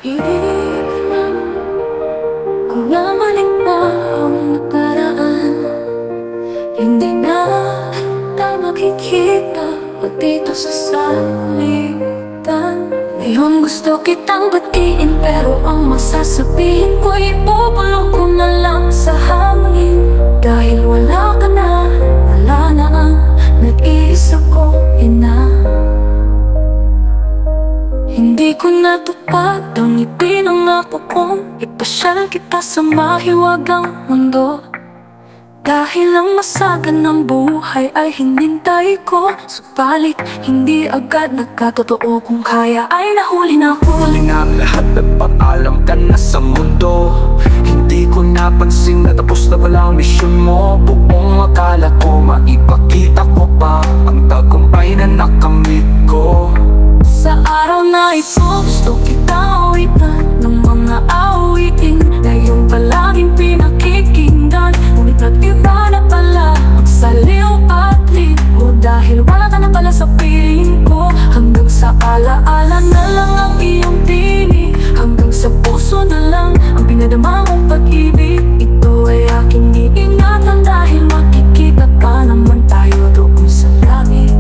Iilan kung namaling na ang nakaraan, hindi na tayo makikita o dito sa salitan. Ngayon gusto kitang batiin, pero ang masasabihin ko ibubulong ko na lang sa hangin. Dahil wala ka na, wala na ang nag-iisa ko ina. Hindi ko natupad ang ipinangako kong ipasyal kita sa mahiwagang mundo. Dahil ang masagan ng buhay ay hinintay ko, subalit hindi agad nagkatotoo. Kung kaya ay nahuli na huli. Huli na ang lahat at pag-alam ka na sa mundo. Hindi ko napansin na tapos na pala ang misyon mo. Buong akala ko maipakita ko pa ang tagumpay na nakamit ko. Sa araw na ito gusto kita awitan ng mga awitin na iyong palaging pinakikinggan. Ngunit nag-iba na pala ang saliw at libo, dahil wala ka na pala sa piling ko. Hanggang sa alaala na lang ang iyong tinig, hanggang sa puso na lang ang pinadama mong pag-ibig. Ito ay aking iingatan dahil makikita pa naman tayo doon sa langit.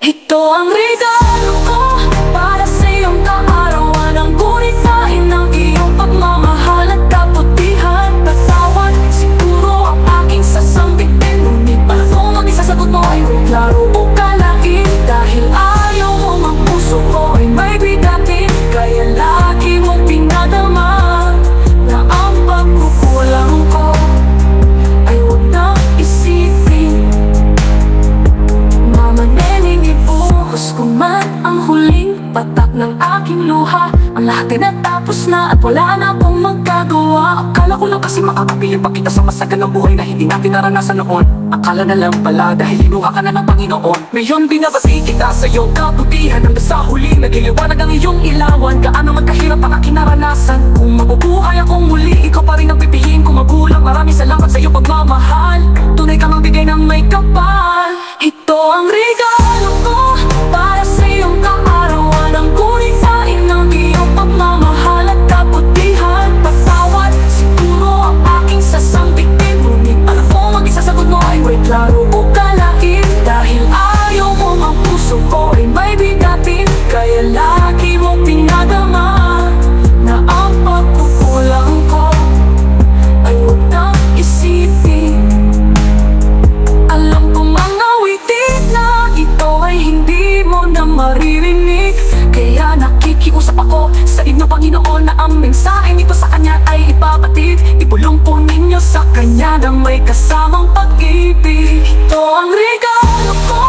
Ito ang regalo ko para sa iyong kaarawan, ang gunitain ng iyong pagmamahal at kabutihan. Patawad siguro ang aking sasambitin, ngunit pala kung ang isasagot mo ay klaro o kalain. Dahil ayaw mo ang puso ko ay may bigatin, kaya lagi mong pinadama na ang pagkukulang ko ay huwag na isipin. Buhos ko man ang huling patak ng aking luha, ang lahat ay natapos na at wala na akong magagawa. Akala ko lang kasi makakapiling pa kita sa masagan ng buhay na hindi natin naranasan noon. Akala na lang pala dahil hinuha ka na ng Panginoon. Ngayon binabati kita sa iyong kabutihan, hanggang sa huli nagliliwanag ang iyong ilawan. Gaano man kahirap ang aking naranasan, kung mabubuhay akong muli, ikaw pa rin ang pipihin kong magulang. Maraming salamat sa iyong pagmamahal, tunay kang magbigay ng may kapal. Ito ang regalo ko para sa iyong kaarawan, ang gunitain ng iyong pagmamahal at kabutihan. Patawad siguro ang aking sasambitin, ngunit alam ko mag-isasagot mo ay may klaro o kalain. Dahil ayaw mo ang puso ko ay may bigatin, kaya lagi mong pinadama na ang pagkukulang ko ay huwag na isipin. Alam kong mga awitin na ito ay hindi mo na maririnig, kaya nakikiusap ako sa inyo Panginoon na ang mensaheng ito sa Kanya ay ipabatid. Ibulong po ninyo sa Kanya na may kasamang pag-ibig. Ito ang regalo ko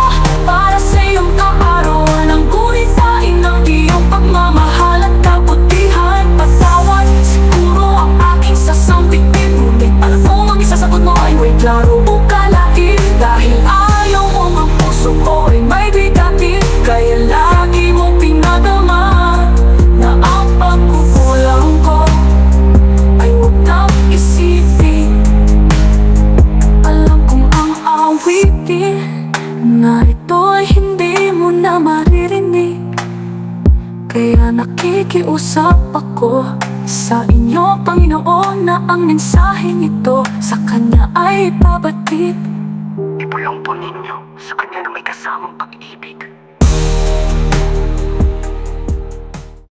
para sa iyong kaarawan, ang gunitain ng iyong pagmamahal at kabutihan. Patawad siguro ang aking sasambitin, ngunit alam ko mag-isasagot mo ay may klaro o kalain. Dahil ayaw mo ang puso ko ay may bigatin, kaya lagi mong pinadama na ang pagkukulang ko ay huwag na isipin. Alam kong ang awitin na ito ay hindi mo na maririnig, kaya nakikiusap ako sa inyo Panginoon na ang mensaheng ito sa Kanya ay ipabatid. Ibulong po ninyo sa Kanya na may kasamang pag-ibig.